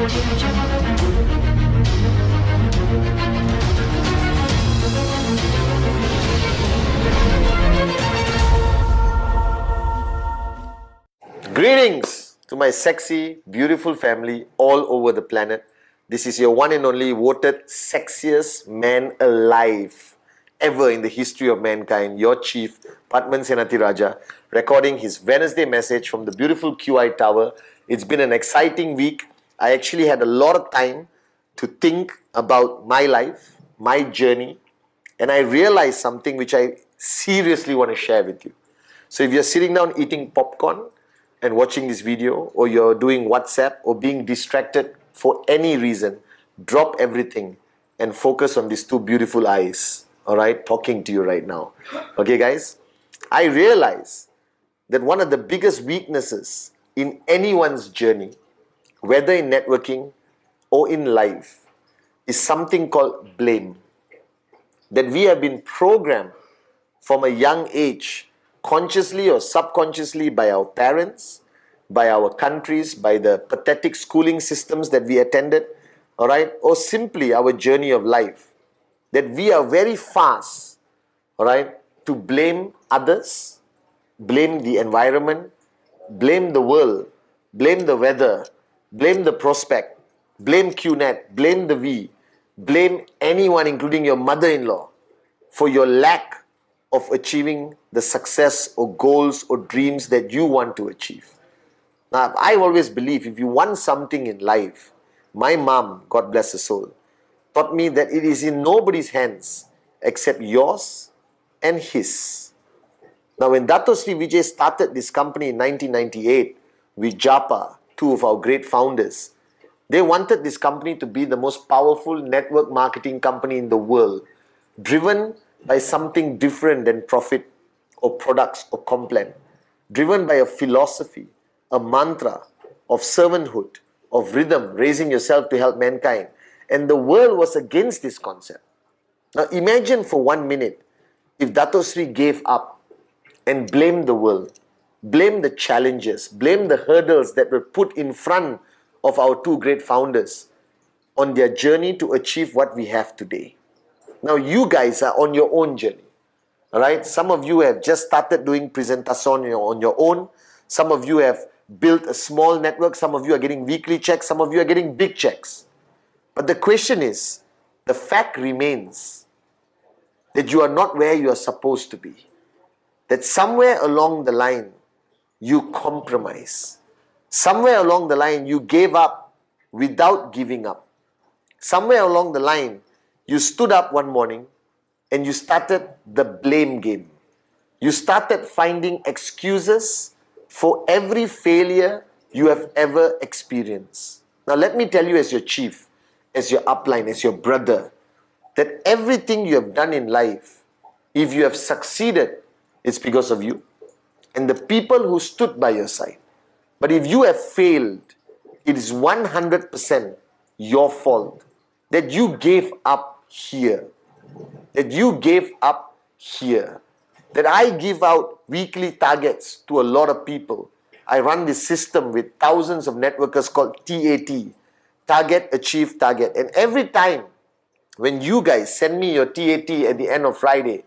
Greetings to my sexy, beautiful family all over the planet. This is your one and only voted sexiest man alive ever in the history of mankind, your chief, Pathman Senathirajah, recording his Wednesday message from the beautiful QI Tower. It's been an exciting week. I actually had a lot of time to think about my life, my journey, and I realized something which I seriously want to share with you. So if you're sitting down eating popcorn and watching this video, or you're doing WhatsApp or being distracted for any reason, drop everything and focus on these two beautiful eyes, all right, talking to you right now. Okay, guys? I realize that one of the biggest weaknesses in anyone's journey, whether in networking or in life, is something called blame. That we have been programmed from a young age, consciously or subconsciously, by our parents, by our countries, by the pathetic schooling systems that we attended, all right, or simply our journey of life, that we are very fast, all right, to blame others, blame the environment, blame the world, blame the weather, blame the prospect, blame QNet, blame the V, blame anyone, including your mother-in-law, for your lack of achieving the success or goals or dreams that you want to achieve. Now, I always believe if you want something in life, my mom, God bless her soul, taught me that it is in nobody's hands except yours and his. Now, when Dato Sri Vijay started this company in 1998 with Japa, two of our great founders, they wanted this company to be the most powerful network marketing company in the world, driven by something different than profit or products or complaint, driven by a philosophy, a mantra of servanthood, of rhythm, raising yourself to help mankind. And the world was against this concept. Now imagine for 1 minute if Dato Sri gave up and blamed the world, blamed the challenges, blamed the hurdles that were put in front of our two great founders on their journey to achieve what we have today. Now you guys are on your own journey. All right? Some of you have just started doing presentation on your own. Some of you have built a small network. Some of you are getting weekly checks. Some of you are getting big checks. But the question is, the fact remains that you are not where you are supposed to be. That somewhere along the line, you compromise. Somewhere along the line, you gave up without giving up. Somewhere along the line, you stood up one morning and you started the blame game. You started finding excuses for every failure you have ever experienced. Now let me tell you, as your chief, as your upline, as your brother, that everything you have done in life, if you have succeeded, it's because of you and the people who stood by your side. But if you have failed, it is 100% your fault. That you gave up here. That you gave up here. That I give out weekly targets to a lot of people. I run this system with thousands of networkers called T80 Target, Achieve, Target. And every time when you guys send me your T80 at the end of Friday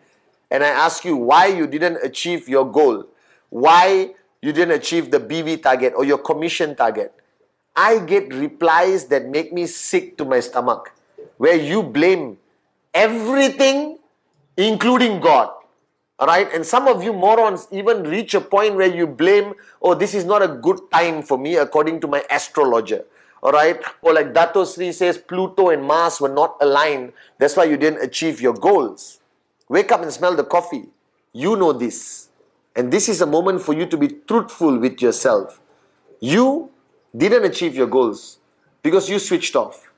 and I ask you why you didn't achieve your goal, why you didn't achieve the BV target or your commission target, I get replies that make me sick to my stomach, where you blame everything, including God. Alright, and some of you morons even reach a point where you blame, oh, this is not a good time for me according to my astrologer. Alright, or like Dato Sri says, Pluto and Mars were not aligned, that's why you didn't achieve your goals. Wake up and smell the coffee. You know this. And this is a moment for you to be truthful with yourself. You didn't achieve your goals because you switched off.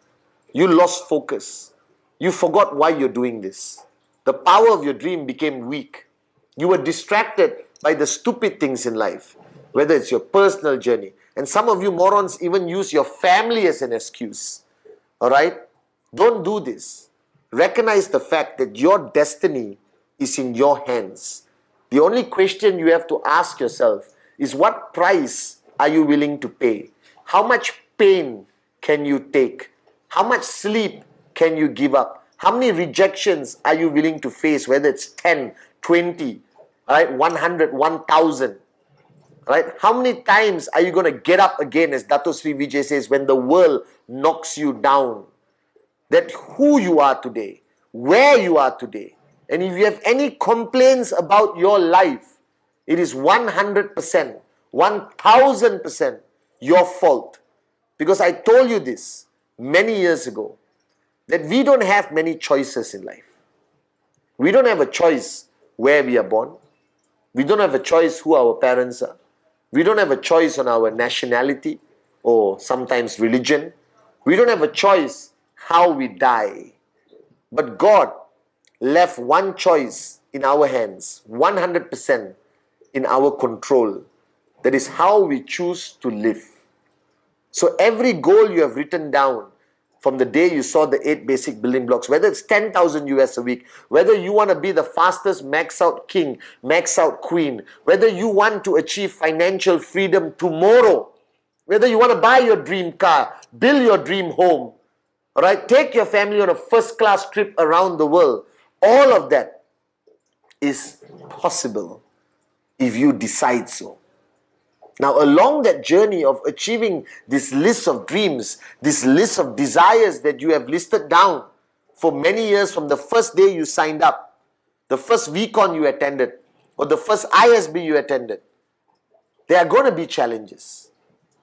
You lost focus. You forgot why you're doing this. The power of your dream became weak. You were distracted by the stupid things in life, whether it's your personal journey. And some of you morons even use your family as an excuse. Alright? Don't do this. Recognize the fact that your destiny is in your hands. The only question you have to ask yourself is, what price are you willing to pay? How much pain can you take? How much sleep can you give up? How many rejections are you willing to face, whether it's 10, 20, right, 100, 1,000? Right? How many times are you going to get up again, as Dato Sri Vijay says, when the world knocks you down? That who you are today, where you are today. And if you have any complaints about your life, it is 100%, 1000% your fault. Because I told you this many years ago, that we don't have many choices in life. We don't have a choice where we are born. We don't have a choice who our parents are. We don't have a choice on our nationality or sometimes religion. We don't have a choice how we die. But God left one choice in our hands, 100% in our control. That is how we choose to live. So every goal you have written down from the day you saw the 8 basic building blocks, whether it's 10,000 US a week, whether you want to be the fastest max out king, max out queen, whether you want to achieve financial freedom tomorrow, whether you want to buy your dream car, build your dream home, all right, take your family on a first class trip around the world, all of that is possible if you decide so. Now, along that journey of achieving this list of dreams, this list of desires that you have listed down for many years, from the first day you signed up, the first VCon you attended, or the first ISB you attended, there are going to be challenges.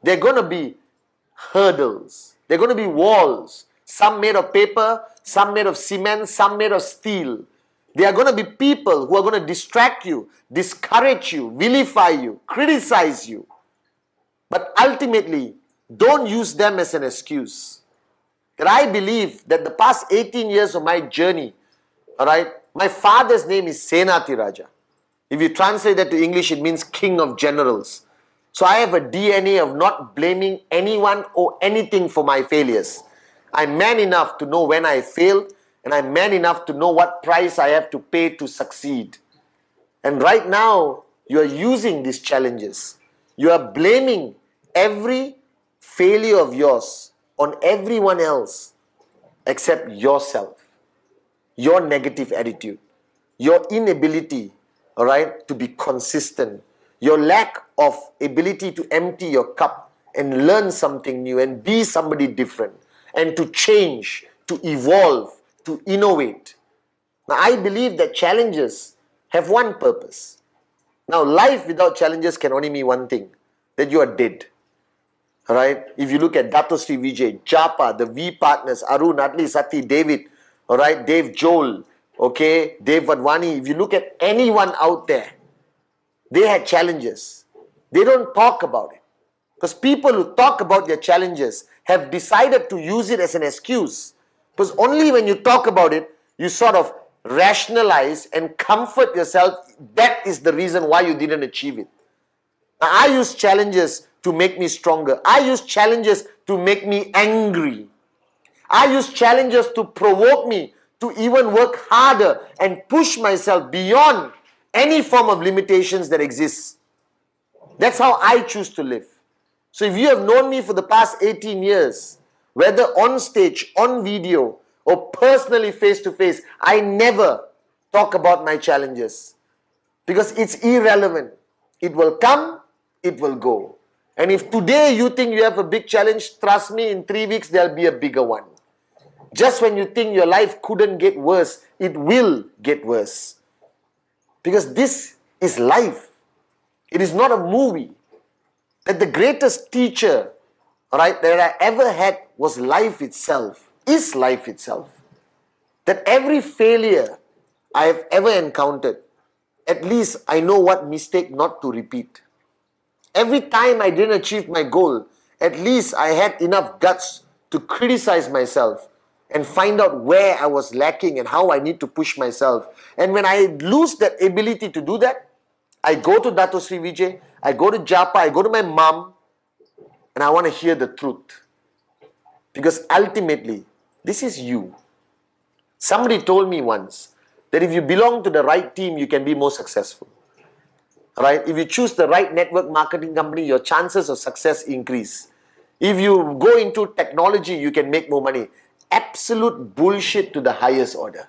There are going to be hurdles. There are going to be walls. Some made of paper, some made of cement, some made of steel. There are going to be people who are going to distract you, discourage you, vilify you, criticize you. But ultimately, don't use them as an excuse. That I believe that the past 18 years of my journey, all right, my father's name is Senathirajah. If you translate that to English, it means King of Generals. So I have a DNA of not blaming anyone or anything for my failures. I'm man enough to know when I failed, and I'm man enough to know what price I have to pay to succeed. And right now, you are using these challenges. You are blaming every failure of yours on everyone else except yourself, your negative attitude, your inability, all right, to be consistent, your lack of ability to empty your cup and learn something new and be somebody different and to change, to evolve, to innovate. Now, I believe that challenges have one purpose. Now, life without challenges can only mean one thing, that you are dead. All right? If you look at Dato Sri Vijay, Japa, the V partners, Arun, Atli, Sati, David, all right, Dave Joel, okay, Dave Vadwani, if you look at anyone out there, they had challenges. They don't talk about it. Because people who talk about their challenges have decided to use it as an excuse. Because only when you talk about it, you sort of rationalize and comfort yourself. That is the reason why you didn't achieve it. Now, I use challenges to make me stronger. I use challenges to make me angry. I use challenges to provoke me to even work harder and push myself beyond any form of limitations that exists. That's how I choose to live. So if you have known me for the past 18 years, whether on stage, on video, or personally face to face, I never talk about my challenges because it's irrelevant. It will come, it will go. And if today you think you have a big challenge, trust me, in 3 weeks there'll be a bigger one. Just when you think your life couldn't get worse, it will get worse. Because this is life. It is not a movie. That the greatest teacher, right, that I ever had was life itself, is life itself. That every failure I have ever encountered, at least I know what mistake not to repeat. Every time I didn't achieve my goal, at least I had enough guts to criticize myself and find out where I was lacking and how I need to push myself. And when I lose that ability to do that, I go to Dato Sri Vijay, I go to Japa, I go to my mom, and I want to hear the truth. Because ultimately, this is you. Somebody told me once that if you belong to the right team, you can be more successful. Right? If you choose the right network marketing company, your chances of success increase. If you go into technology, you can make more money. Absolute bullshit to the highest order.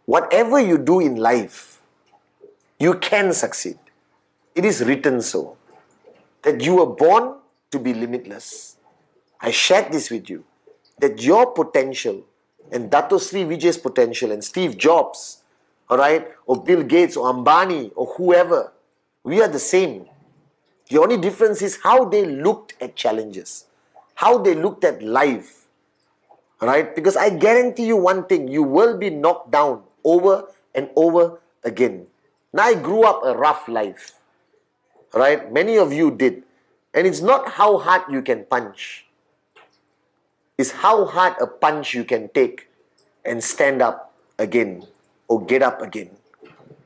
Whatever you do in life, you can succeed. It is written so, that you were born to be limitless. I shared this with you, that your potential and Dato Sri Vijay's potential and Steve Jobs, all right, or Bill Gates or Ambani or whoever, we are the same. The only difference is how they looked at challenges, how they looked at life, all right? Because I guarantee you one thing, you will be knocked down over and over again. Now, I grew up a rough life, all right? Many of you did. And it's not how hard you can punch. It's how hard a punch you can take and stand up again or get up again.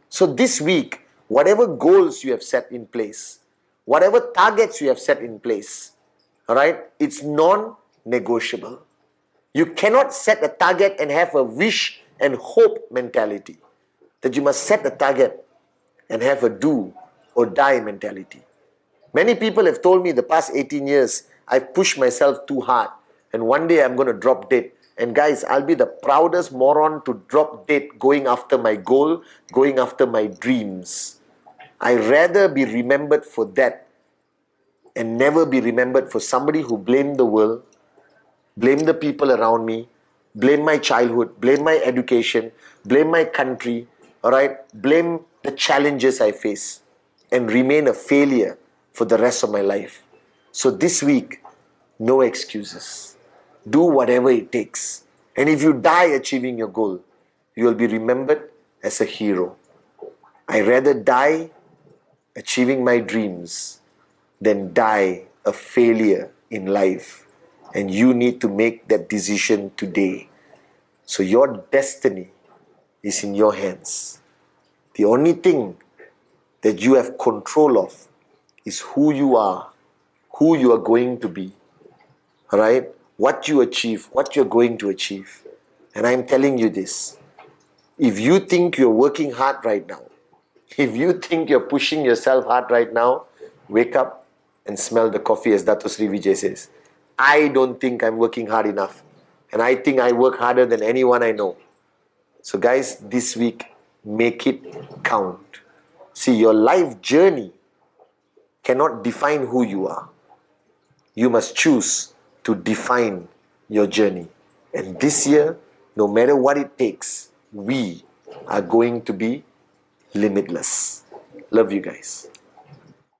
So this week, whatever goals you have set in place, whatever targets you have set in place, all right, it's non-negotiable. You cannot set a target and have a wish and hope mentality. That you must set a target and have a do or die mentality. Many people have told me the past 18 years, I've pushed myself too hard and one day I'm going to drop dead. And guys, I'll be the proudest moron to drop dead going after my goal, going after my dreams. I'd rather be remembered for that and never be remembered for somebody who blamed the world, blamed the people around me, blamed my childhood, blamed my education, blamed my country, all right, blame the challenges I face and remain a failure for the rest of my life. So this week, no excuses. Do whatever it takes. And if you die achieving your goal, you will be remembered as a hero. I rather die achieving my dreams than die a failure in life. And you need to make that decision today. So your destiny is in your hands. The only thing that you have control of is who you are going to be. All right? What you achieve, what you're going to achieve. And I'm telling you this. If you think you're working hard right now, if you think you're pushing yourself hard right now, wake up and smell the coffee, as Dato Sri Vijay says. I don't think I'm working hard enough. And I think I work harder than anyone I know. So guys, this week, make it count. See, your life journey cannot define who you are. You must choose to define your journey. And this year, no matter what it takes, we are going to be limitless. Love you guys.